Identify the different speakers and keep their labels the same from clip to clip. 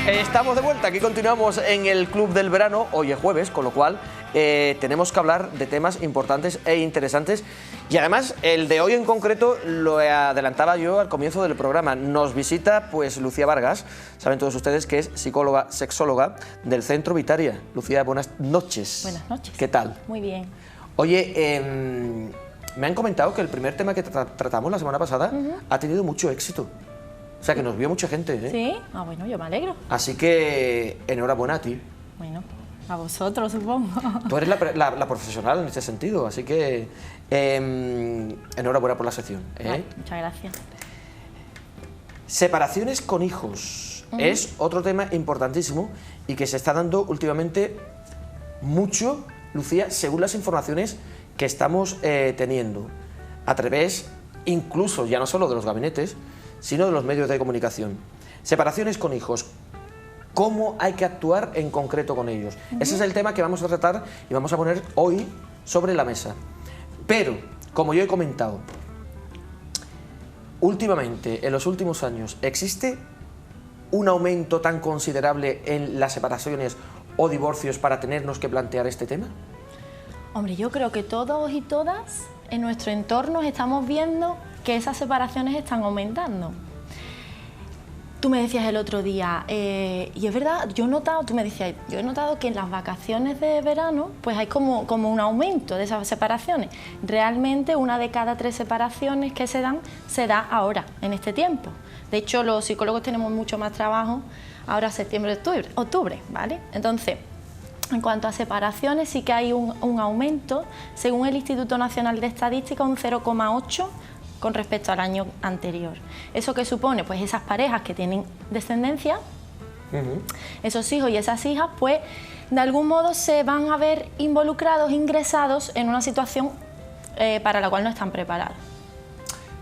Speaker 1: Estamos de vuelta, aquí continuamos en el Club del Verano. Hoy es jueves, con lo cual tenemos que hablar de temas importantes e interesantes. Y además, el de hoy en concreto lo adelantaba yo al comienzo del programa. Nos visita pues Lucía Vargas, saben todos ustedes que es psicóloga, sexóloga del Centro Vitaria. Lucía, buenas noches.
Speaker 2: Buenas noches.
Speaker 1: ¿Qué tal?
Speaker 2: Muy bien.
Speaker 1: Oye, me han comentado que el primer tema que tratamos la semana pasada ha tenido mucho éxito. O sea, que nos vio mucha gente, ¿eh?
Speaker 2: Sí, bueno, yo me alegro.
Speaker 1: Así que enhorabuena a ti.
Speaker 2: Bueno, a vosotros supongo.
Speaker 1: Tú eres la profesional en este sentido, así que enhorabuena por la sección.
Speaker 2: Vale, muchas gracias.
Speaker 1: Separaciones con hijos es otro tema importantísimo y que se está dando últimamente mucho, Lucía, según las informaciones que estamos teniendo a través, incluso ya no solo de los gabinetes, sino de los medios de comunicación. Separaciones con hijos. ¿Cómo hay que actuar en concreto con ellos? Ese es el tema que vamos a tratar y vamos a poner hoy sobre la mesa. Pero, como yo he comentado, últimamente, en los últimos años, ¿existe un aumento tan considerable en las separaciones o divorcios para tenernos que plantear este tema?
Speaker 2: Hombre, yo creo que todos y todas en nuestro entorno estamos viendo que esas separaciones están aumentando. Tú me decías el otro día, y es verdad, yo he notado que en las vacaciones de verano pues hay como un aumento de esas separaciones. Realmente 1 de cada 3 separaciones que se da ahora, en este tiempo. De hecho, los psicólogos tenemos mucho más trabajo ahora septiembre, octubre, ¿vale? Entonces, en cuanto a separaciones, sí que hay un aumento, según el Instituto Nacional de Estadística, un 0,8 con respecto al año anterior. ¿Eso qué supone? Pues esas parejas que tienen descendencia, esos hijos y esas hijas, pues de algún modo se van a ver involucrados, ingresados en una situación para la cual no están preparados.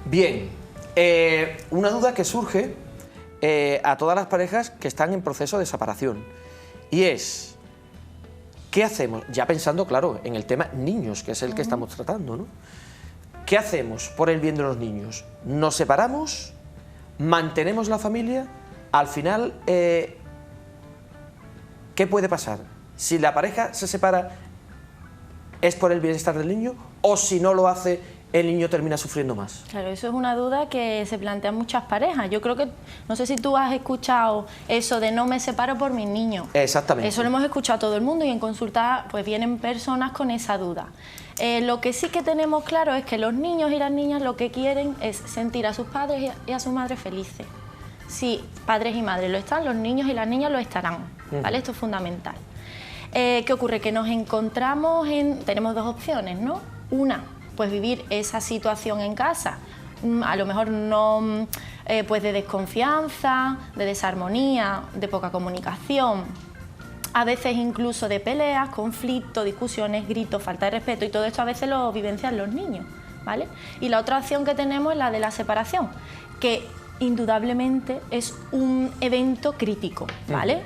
Speaker 1: Bien, una duda que surge a todas las parejas que están en proceso de separación, y es, ¿qué hacemos? Ya pensando, claro, en el tema niños, que es el que estamos tratando, ¿no? ¿Qué hacemos por el bien de los niños? ¿Nos separamos? ¿Mantenemos la familia? Al final, ¿qué puede pasar? Si la pareja se separa, ¿es por el bienestar del niño? ¿O si no lo hace, el niño termina sufriendo más?
Speaker 2: Claro, eso es una duda que se plantean muchas parejas. Yo creo que, no sé si tú has escuchado eso de no me separo por mis niños.
Speaker 1: Exactamente.
Speaker 2: Eso lo hemos escuchado todo el mundo y en consulta pues vienen personas con esa duda. Lo que sí que tenemos claro es que los niños y las niñas lo que quieren es sentir a sus padres y a sus madres felices. Si padres y madres lo están, los niños y las niñas lo estarán, ¿vale? Esto es fundamental. ¿Qué ocurre? Que nos encontramos tenemos dos opciones, ¿no? Una, pues vivir esa situación en casa, a lo mejor no, pues de desconfianza, de desarmonía, de poca comunicación, a veces incluso de peleas, conflictos, discusiones, gritos, falta de respeto, y todo esto a veces lo vivencian los niños, ¿vale? Y la otra opción que tenemos es la de la separación, que indudablemente es un evento crítico, ¿vale?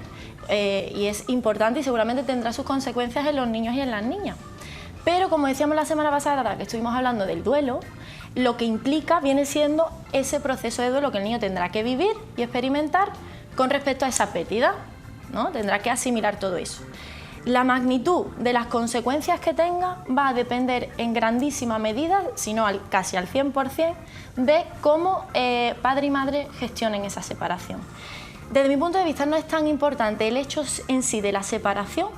Speaker 2: Y es importante y seguramente tendrá sus consecuencias en los niños y en las niñas. Pero como decíamos la semana pasada, que estuvimos hablando del duelo, lo que implica viene siendo ese proceso de duelo que el niño tendrá que vivir y experimentar con respecto a esa pérdida, ¿no? Tendrá que asimilar todo eso. La magnitud de las consecuencias que tenga va a depender en grandísima medida, si no casi al 100%, de cómo padre y madre gestionen esa separación. Desde mi punto de vista no es tan importante el hecho en sí de la separación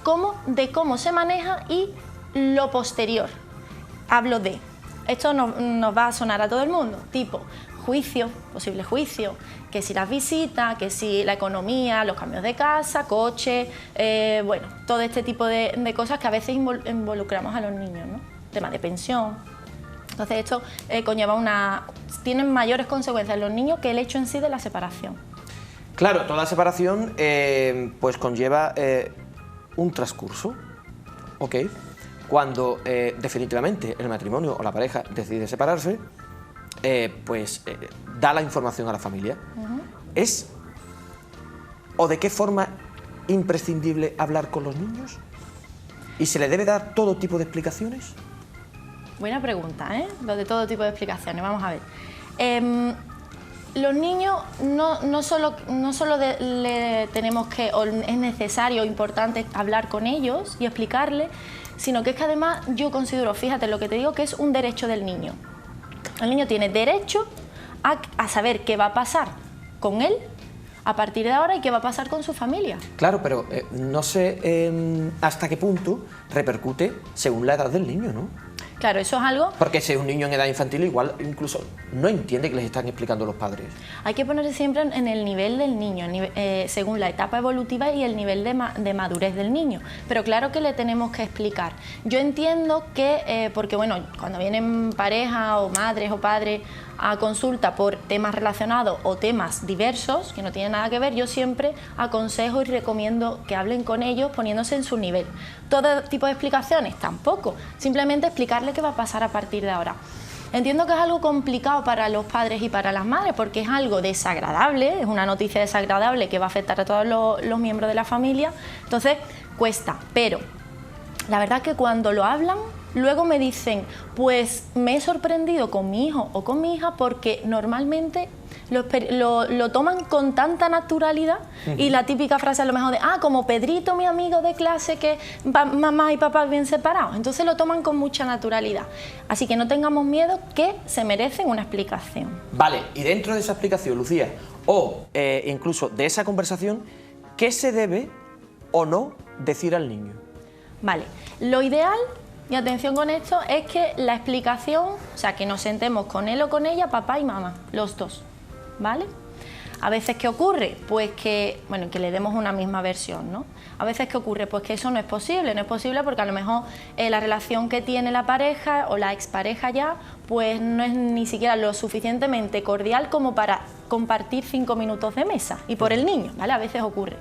Speaker 2: como de cómo se maneja y lo posterior. Hablo de, esto nos va a sonar a todo el mundo, tipo juicio, posible juicio, que si las visitas, que si la economía, los cambios de casa, coche, bueno, todo este tipo de cosas que a veces involucramos a los niños, ¿no? Tema de pensión. Entonces esto tienen mayores consecuencias en los niños que el hecho en sí de la separación.
Speaker 1: Claro, toda separación pues conlleva un transcurso, ¿ok? Cuando definitivamente el matrimonio o la pareja decide separarse, da la información a la familia. ¿Es o de qué forma imprescindible hablar con los niños? ¿Y se le debe dar todo tipo de explicaciones?
Speaker 2: Buena pregunta, ¿eh? Lo de todo tipo de explicaciones. Vamos a ver. Los niños no solo le tenemos que, o es necesario o importante hablar con ellos y explicarles, sino que es que además yo considero, fíjate lo que te digo, que es un derecho del niño. El niño tiene derecho a saber qué va a pasar con él a partir de ahora y qué va a pasar con su familia.
Speaker 1: Claro, pero no sé hasta qué punto repercute según la edad del niño, ¿no?
Speaker 2: Claro, eso es algo...
Speaker 1: Porque si es un niño en edad infantil, igual incluso no entiende que les están explicando los padres.
Speaker 2: Hay que ponerse siempre en el nivel del niño, según la etapa evolutiva y el nivel de madurez del niño. Pero claro que le tenemos que explicar. Yo entiendo que, porque bueno, cuando vienen pareja o madres o padres a consulta por temas relacionados o temas diversos, que no tienen nada que ver, yo siempre aconsejo y recomiendo que hablen con ellos poniéndose en su nivel. Todo tipo de explicaciones, tampoco. Simplemente explicarle qué va a pasar a partir de ahora. Entiendo que es algo complicado para los padres y para las madres porque es algo desagradable, es una noticia desagradable que va a afectar a todos los miembros de la familia, entonces cuesta, pero la verdad que cuando lo hablan, luego me dicen, pues me he sorprendido con mi hijo o con mi hija porque normalmente lo toman con tanta naturalidad y la típica frase a lo mejor de, como Pedrito, mi amigo de clase, que mamá y papá bien separados, entonces lo toman con mucha naturalidad. Así que no tengamos miedo, que se merecen una explicación.
Speaker 1: Vale, y dentro de esa explicación, Lucía, o incluso de esa conversación, ¿qué se debe o no decir al niño?
Speaker 2: Vale, lo ideal, y atención con esto, es que la explicación, o sea, que nos sentemos con él o con ella, papá y mamá, los dos, ¿vale? A veces, ¿qué ocurre? Pues que, bueno, que le demos una misma versión, ¿no? A veces, ¿qué ocurre? Pues que eso no es posible porque a lo mejor la relación que tiene la pareja o la expareja ya, pues no es ni siquiera lo suficientemente cordial como para compartir 5 minutos de mesa, y por el niño, ¿vale? A veces ocurre.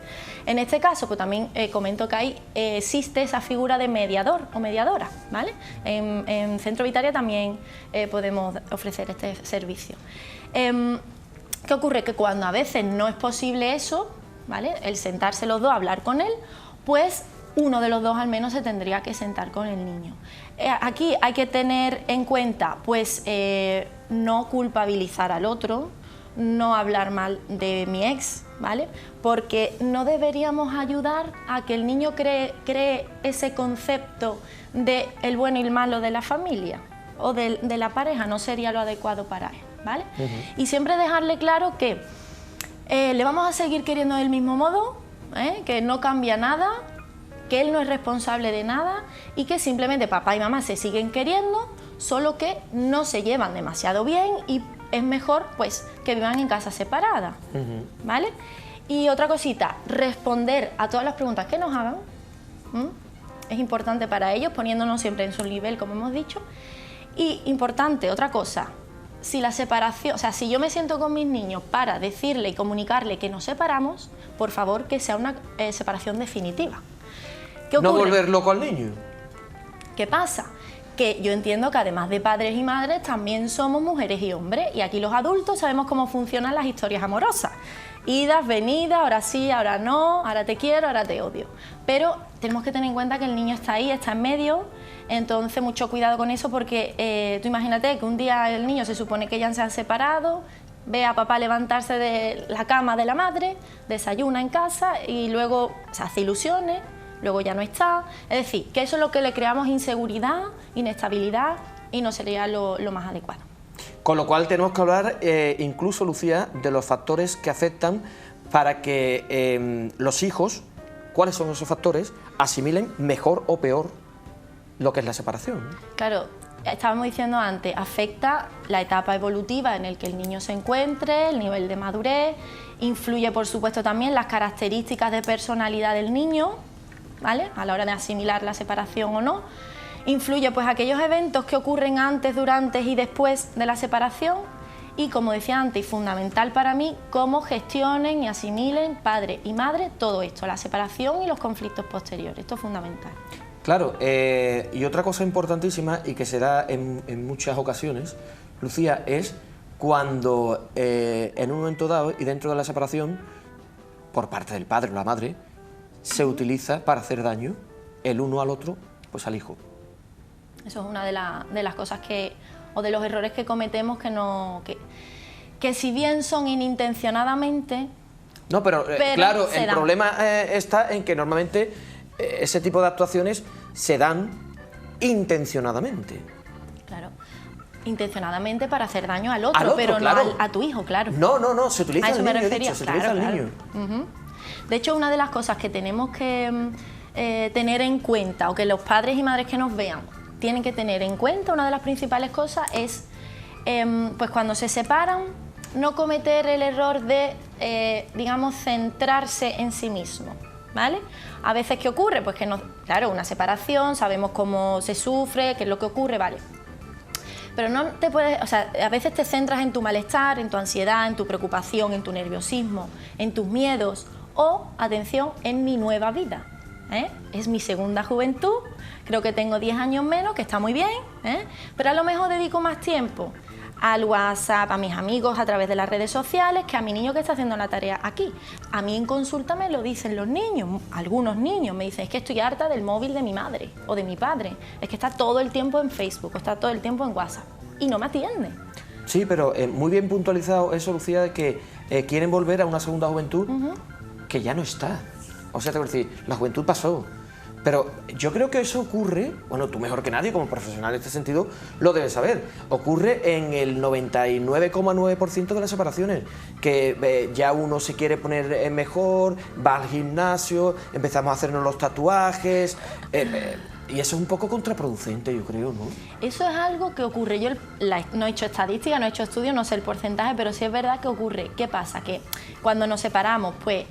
Speaker 2: En este caso, pues también comento que ahí existe esa figura de mediador o mediadora, ¿vale? En Centro Vitaria también podemos ofrecer este servicio. ¿Qué ocurre? Que cuando a veces no es posible eso, ¿vale? El sentarse los dos a hablar con él, pues uno de los dos al menos se tendría que sentar con el niño. Aquí hay que tener en cuenta, pues, no culpabilizar al otro, no hablar mal de mi ex, ¿vale? Porque no deberíamos ayudar a que el niño cree ese concepto de el bueno y el malo de la familia o de la pareja, no sería lo adecuado para él, ¿vale? Y siempre dejarle claro que le vamos a seguir queriendo del mismo modo, que no cambia nada, que él no es responsable de nada y que simplemente papá y mamá se siguen queriendo, solo que no se llevan demasiado bien y es mejor pues que vivan en casa separada, ¿vale? Y otra cosita, responder a todas las preguntas que nos hagan, es importante para ellos, poniéndonos siempre en su nivel, como hemos dicho. Y importante, otra cosa, si la separación, o sea, si yo me siento con mis niños para decirle y comunicarle que nos separamos, por favor que sea una separación definitiva. ¿Qué ocurre?
Speaker 1: No volver loco al niño.
Speaker 2: ¿Qué pasa? Que yo entiendo que además de padres y madres también somos mujeres y hombres, y aquí los adultos sabemos cómo funcionan las historias amorosas. Idas, venidas, ahora sí, ahora no, ahora te quiero, ahora te odio. Pero tenemos que tener en cuenta que el niño está ahí, está en medio, entonces mucho cuidado con eso porque tú imagínate que un día el niño se supone que ya se han separado, ve a papá levantarse de la cama de la madre, desayuna en casa y luego se hace ilusiones, luego ya no está. Es decir, que eso es lo que le creamos inseguridad, inestabilidad y no sería lo más adecuado.
Speaker 1: Con lo cual tenemos que hablar incluso, Lucía, de los factores que afectan para que los hijos, ¿cuáles son esos factores?, asimilen mejor o peor lo que es la separación.
Speaker 2: Claro, estábamos diciendo antes, afecta la etapa evolutiva en la que el niño se encuentre, el nivel de madurez, influye por supuesto también las características de personalidad del niño, ¿vale?, a la hora de asimilar la separación o no. Influye pues aquellos eventos que ocurren antes, durante y después de la separación y, como decía antes, y fundamental para mí, cómo gestionen y asimilen padre y madre todo esto, la separación y los conflictos posteriores. Esto es fundamental.
Speaker 1: Claro, y otra cosa importantísima y que se da en muchas ocasiones, Lucía, es cuando en un momento dado y dentro de la separación, por parte del padre o la madre, se utiliza para hacer daño el uno al otro, pues al hijo.
Speaker 2: Eso es una de las cosas o de los errores que cometemos que si bien son inintencionadamente...
Speaker 1: No, pero claro, el problema está en que normalmente ese tipo de actuaciones se dan intencionadamente.
Speaker 2: Claro, intencionadamente para hacer daño al otro, pero claro. No a tu hijo, claro.
Speaker 1: No, se utiliza al niño, se utiliza al niño.
Speaker 2: De hecho, una de las cosas que tenemos que tener en cuenta, o que los padres y madres que nos vean tienen que tener en cuenta, una de las principales cosas es, pues cuando se separan, no cometer el error de, digamos, centrarse en sí mismo, ¿vale? A veces, ¿qué ocurre? Pues que, claro, una separación, sabemos cómo se sufre, qué es lo que ocurre, ¿vale? Pero no te puedes, o sea, a veces te centras en tu malestar, en tu ansiedad, en tu preocupación, en tu nerviosismo, en tus miedos o, atención, en mi nueva vida, ¿eh? Es mi segunda juventud, creo que tengo 10 años menos, que está muy bien, ¿eh? Pero a lo mejor dedico más tiempo al WhatsApp, a mis amigos a través de las redes sociales, que a mi niño que está haciendo la tarea aquí. A mí en consulta me lo dicen los niños, algunos niños me dicen, es que estoy harta del móvil de mi madre o de mi padre, es que está todo el tiempo en Facebook o está todo el tiempo en WhatsApp y no me atiende.
Speaker 1: Sí, pero muy bien puntualizado eso, Lucía, de que quieren volver a una segunda juventud que ya no está. O sea, te voy a decir, la juventud pasó. Pero yo creo que eso ocurre, bueno, tú mejor que nadie como profesional en este sentido lo debes saber, ocurre en el 99,9% de las separaciones, que ya uno se quiere poner mejor, va al gimnasio, empezamos a hacernos los tatuajes, y eso es un poco contraproducente, yo creo, ¿no?
Speaker 2: Eso es algo que ocurre, yo no he hecho estadística, no he hecho estudios, no sé el porcentaje, pero sí es verdad que ocurre. ¿Qué pasa? Que cuando nos separamos, pues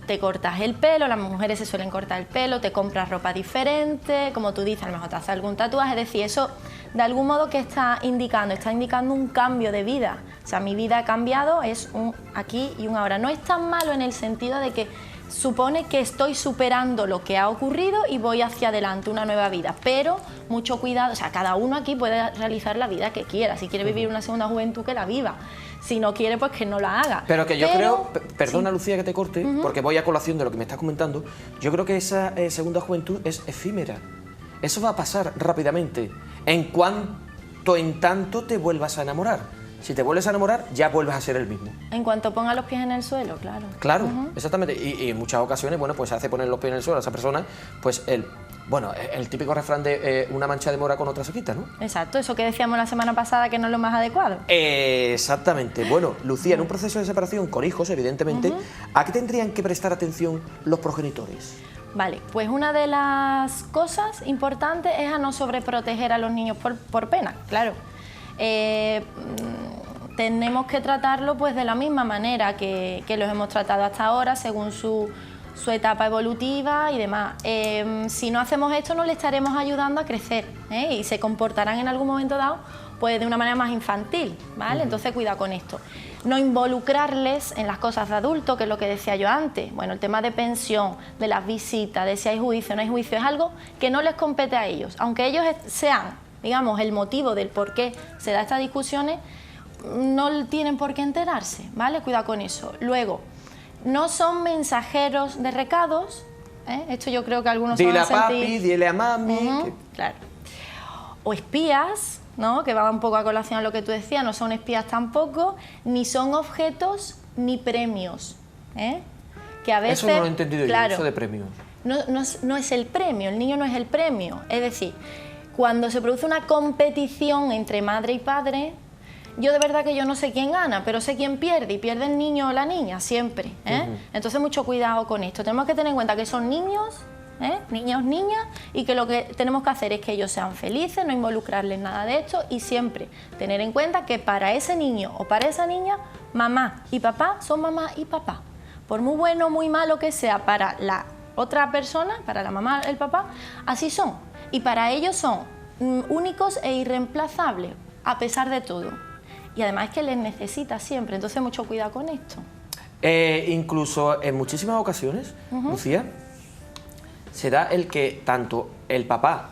Speaker 2: te cortas el pelo, las mujeres se suelen cortar el pelo, te compras ropa diferente, como tú dices, a lo mejor te haces algún tatuaje, es decir, eso de algún modo que está indicando un cambio de vida. O sea, mi vida ha cambiado, es un aquí y un ahora. No es tan malo en el sentido de que supone que estoy superando lo que ha ocurrido y voy hacia adelante, una nueva vida, pero mucho cuidado, o sea, cada uno aquí puede realizar la vida que quiera, si quiere vivir una segunda juventud que la viva, si no quiere pues que no la haga.
Speaker 1: Pero que yo creo, perdona Lucía que te corte, porque voy a colación de lo que me estás comentando, yo creo que esa segunda juventud es efímera, eso va a pasar rápidamente, en tanto te vuelvas a enamorar. Si te vuelves a enamorar, ya vuelves a ser el mismo.
Speaker 2: En cuanto ponga los pies en el suelo, claro.
Speaker 1: Claro, exactamente. Y en muchas ocasiones, bueno, pues se hace poner los pies en el suelo a esa persona, pues el típico refrán de una mancha de mora con otra se quita, ¿no?
Speaker 2: Exacto, eso que decíamos la semana pasada que no es lo más adecuado.
Speaker 1: Exactamente. Bueno, Lucía, en un proceso de separación con hijos, evidentemente, ¿a qué tendrían que prestar atención los progenitores?
Speaker 2: Vale, pues una de las cosas importantes es a no sobreproteger a los niños por pena, claro. Tenemos que tratarlo pues de la misma manera que los hemos tratado hasta ahora, según su etapa evolutiva y demás. Si no hacemos esto, no le estaremos ayudando a crecer, y se comportarán en algún momento dado pues de una manera más infantil, ¿vale? Entonces cuidado con esto. No involucrarles en las cosas de adulto, que es lo que decía yo antes. Bueno, el tema de pensión, de las visitas, de si hay juicio o no hay juicio, es algo que no les compete a ellos. Aunque ellos sean, digamos, el motivo del por qué se da estas discusiones, no tienen por qué enterarse, ¿vale? Cuidado con eso. Luego, no son mensajeros de recados, esto yo creo que algunos
Speaker 1: dile a papi, dile a mami.
Speaker 2: Claro. O espías, ¿no? Que va un poco a colación a lo que tú decías, no son espías tampoco, ni son objetos ni premios, que a veces...
Speaker 1: Eso no lo he entendido yo, eso de premios.
Speaker 2: No es el premio, el niño no es el premio, es decir, cuando se produce una competición entre madre y padre, yo de verdad que yo no sé quién gana, pero sé quién pierde, y pierde el niño o la niña, siempre. Entonces mucho cuidado con esto. Tenemos que tener en cuenta que son niños, niños, niñas, y que lo que tenemos que hacer es que ellos sean felices, no involucrarles nada de esto, y siempre tener en cuenta que para ese niño o para esa niña, mamá y papá son mamá y papá. Por muy bueno o muy malo que sea para la otra persona, para la mamá, el papá, así son. Y para ellos son únicos e irreemplazables, a pesar de todo. Y además es que les necesita siempre, entonces mucho cuidado con esto.
Speaker 1: Incluso en muchísimas ocasiones, Lucía, se da el que tanto el papá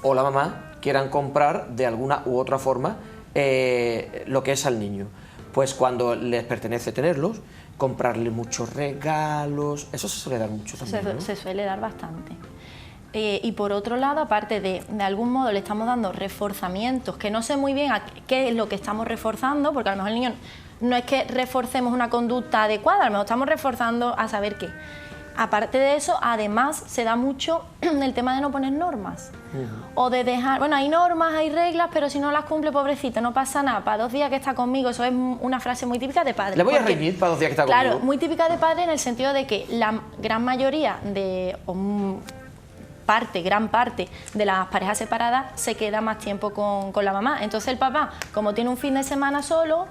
Speaker 1: o la mamá quieran comprar de alguna u otra forma lo que es al niño. Pues cuando les pertenece tenerlos, comprarle muchos regalos, eso se suele dar mucho también, ¿no?
Speaker 2: Se suele dar bastante. Y por otro lado, aparte de algún modo le estamos dando reforzamientos, que no sé muy bien a qué es lo que estamos reforzando, porque a lo mejor el niño no es que reforcemos una conducta adecuada, a lo mejor estamos reforzando a saber qué. Aparte de eso, además se da mucho el tema de no poner normas o de dejar, bueno, hay normas, hay reglas, pero si no las cumple, pobrecito, no pasa nada, para 2 días que está conmigo, eso es una frase muy típica de padre.
Speaker 1: Le voy a reñir para 2 días que está conmigo.
Speaker 2: Claro, muy típica de padre en el sentido de que la gran mayoría gran parte de las parejas separadas se queda más tiempo con la mamá. Entonces el papá, como tiene un fin de semana solo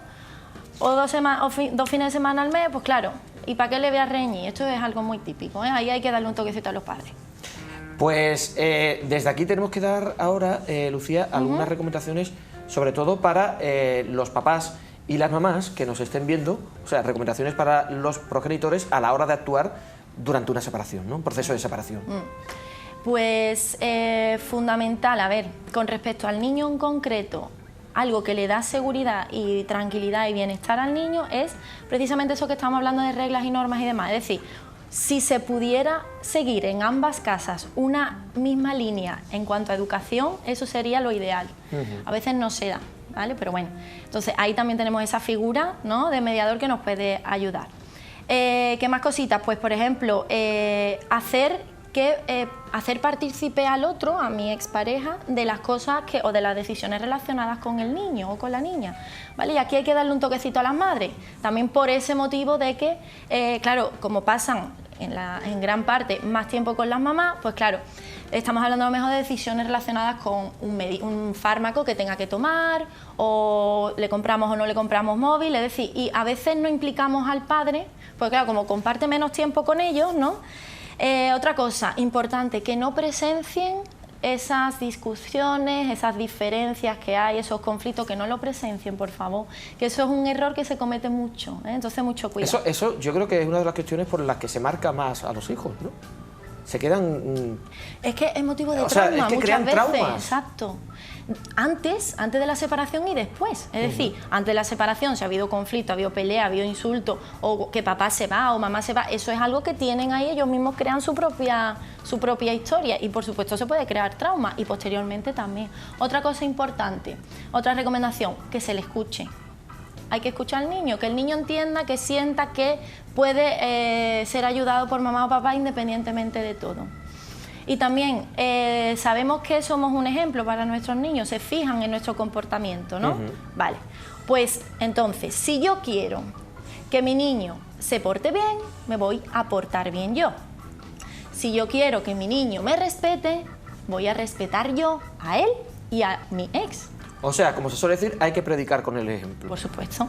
Speaker 2: o 2 fines de semana al mes, pues claro, ¿y para qué le voy a reñir? Esto es algo muy típico, ¿eh? Ahí hay que darle un toquecito a los padres.
Speaker 1: Pues desde aquí tenemos que dar ahora, Lucía, algunas recomendaciones, sobre todo para los papás y las mamás que nos estén viendo, o sea, recomendaciones para los progenitores a la hora de actuar durante una separación, ¿no? Un proceso de separación.
Speaker 2: Pues fundamental, a ver, con respecto al niño en concreto, algo que le da seguridad y tranquilidad y bienestar al niño es precisamente eso que estamos hablando de reglas y normas y demás. Es decir, si se pudiera seguir en ambas casas una misma línea en cuanto a educación, eso sería lo ideal. A veces no se da, ¿vale? Pero bueno, entonces ahí también tenemos esa figura, ¿no?, de mediador que nos puede ayudar. ¿Qué más cositas? Pues por ejemplo, hacer partícipe al otro, a mi expareja, de las cosas o de las decisiones relacionadas con el niño o con la niña, ¿vale? Y aquí hay que darle un toquecito a las madres, también por ese motivo de que, claro, como pasan en gran parte más tiempo con las mamás, pues claro, estamos hablando a lo mejor de decisiones relacionadas con un fármaco que tenga que tomar, o le compramos o no le compramos móvil, es decir, y a veces no implicamos al padre, porque claro, como comparte menos tiempo con ellos, ¿no? Otra cosa importante, que no presencien esas discusiones, esas diferencias que hay, esos conflictos, que no lo presencien, por favor, que eso es un error que se comete mucho, ¿eh? Entonces mucho cuidado.
Speaker 1: Eso yo creo que es una de las cuestiones por las que se marca más a los hijos, ¿no? Se quedan...
Speaker 2: Es que es motivo de
Speaker 1: trauma,
Speaker 2: es que
Speaker 1: muchas
Speaker 2: crean
Speaker 1: veces.
Speaker 2: Traumas. Exacto. Antes de la separación y después. Es decir, antes de la separación, si ha habido conflicto, ha habido pelea, ha habido insulto, o que papá se va o mamá se va, eso es algo que tienen ahí, ellos mismos crean su propia historia, y por supuesto se puede crear trauma, y posteriormente también. Otra cosa importante, otra recomendación, que se le escuche. Hay que escuchar al niño, que el niño entienda, que sienta que puede ser ayudado por mamá o papá independientemente de todo. Y también sabemos que somos un ejemplo para nuestros niños, se fijan en nuestro comportamiento, ¿no? Vale, pues entonces, si yo quiero que mi niño se porte bien, me voy a portar bien yo. Si yo quiero que mi niño me respete, voy a respetar yo a él y a mi ex.
Speaker 1: O sea, como se suele decir, hay que predicar con el ejemplo.
Speaker 2: Por supuesto.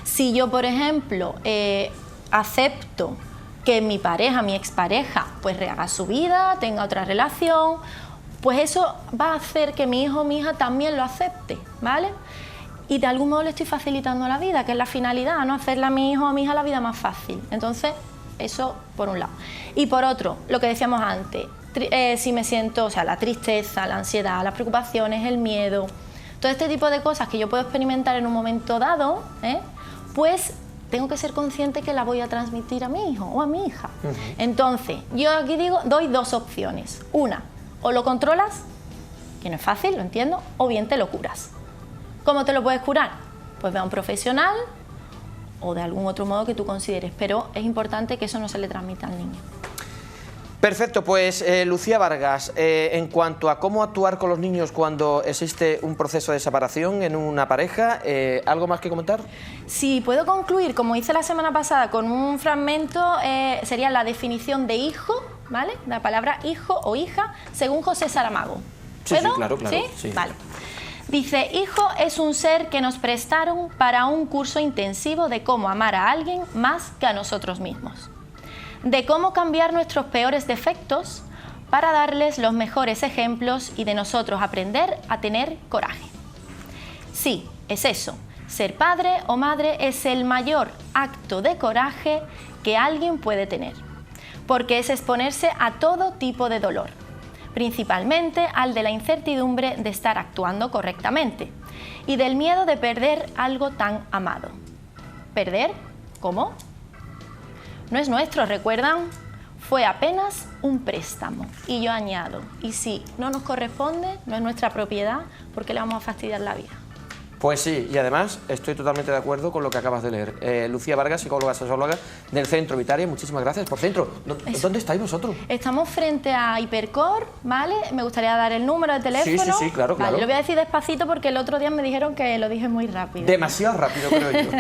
Speaker 2: Si yo, por ejemplo, acepto que mi pareja, mi expareja, pues rehaga su vida, tenga otra relación, pues eso va a hacer que mi hijo o mi hija también lo acepte, ¿vale? Y de algún modo le estoy facilitando la vida, que es la finalidad, ¿no? Hacerle a mi hijo o a mi hija la vida más fácil. Entonces, eso por un lado. Y por otro, lo que decíamos antes, si me siento, o sea, la tristeza, la ansiedad, las preocupaciones, el miedo, todo este tipo de cosas que yo puedo experimentar en un momento dado, pues tengo que ser consciente que la voy a transmitir a mi hijo o a mi hija. Entonces, yo aquí doy 2 opciones. Una, o lo controlas, que no es fácil, lo entiendo, o bien te lo curas. ¿Cómo te lo puedes curar? Pues ve a un profesional o de algún otro modo que tú consideres, pero es importante que eso no se le transmita al niño.
Speaker 1: Perfecto, pues Lucía Vargas, en cuanto a cómo actuar con los niños cuando existe un proceso de separación en una pareja, ¿algo más que comentar?
Speaker 2: Sí, puedo concluir, como hice la semana pasada, con un fragmento, sería la definición de hijo, ¿vale? La palabra hijo o hija, según José Saramago.
Speaker 1: ¿Puedo? Sí, claro.
Speaker 2: ¿Sí?
Speaker 1: Sí.
Speaker 2: Vale. Dice, hijo es un ser que nos prestaron para un curso intensivo de cómo amar a alguien más que a nosotros mismos, de cómo cambiar nuestros peores defectos para darles los mejores ejemplos y de nosotros aprender a tener coraje. Sí, es eso. Ser padre o madre es el mayor acto de coraje que alguien puede tener, porque es exponerse a todo tipo de dolor, principalmente al de la incertidumbre de estar actuando correctamente y del miedo de perder algo tan amado. ¿Perder? ¿Cómo? No es nuestro, ¿recuerdan? fue apenas un préstamo. Y yo añado, y si no nos corresponde, no es nuestra propiedad, ¿por qué le vamos a fastidiar la vida?
Speaker 1: Pues sí, y además estoy totalmente de acuerdo con lo que acabas de leer. Lucía Vargas, psicóloga sexóloga del Centro Vitaria, muchísimas gracias. Por Centro, ¿dónde estáis vosotros?
Speaker 2: Estamos frente a Hipercor, ¿vale? Me gustaría dar el número de teléfono.
Speaker 1: Sí, claro, claro.
Speaker 2: Vale, lo voy a decir despacito porque el otro día me dijeron que lo dije muy rápido.
Speaker 1: Demasiado rápido, creo yo.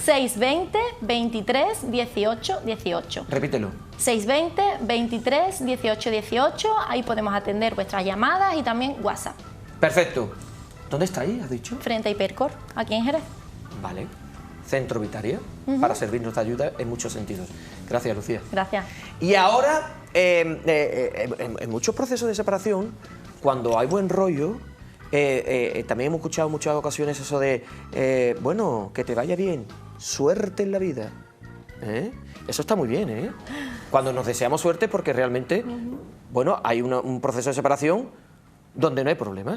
Speaker 2: 620 23 18 18.
Speaker 1: Repítelo.
Speaker 2: 620 23 18 18, ahí podemos atender vuestras llamadas y también WhatsApp.
Speaker 1: Perfecto. ¿Dónde estáis, has dicho?
Speaker 2: Frente a Hipercor, aquí en Jerez.
Speaker 1: Vale. Centro Vitaria, para servirnos de ayuda en muchos sentidos. Gracias, Lucía.
Speaker 2: Gracias.
Speaker 1: Y ahora, en muchos procesos de separación, cuando hay buen rollo, también hemos escuchado en muchas ocasiones eso de, bueno, que te vaya bien, suerte en la vida. Eso está muy bien, ¿eh? Cuando nos deseamos suerte porque realmente, bueno, hay un proceso de separación donde no hay problemas.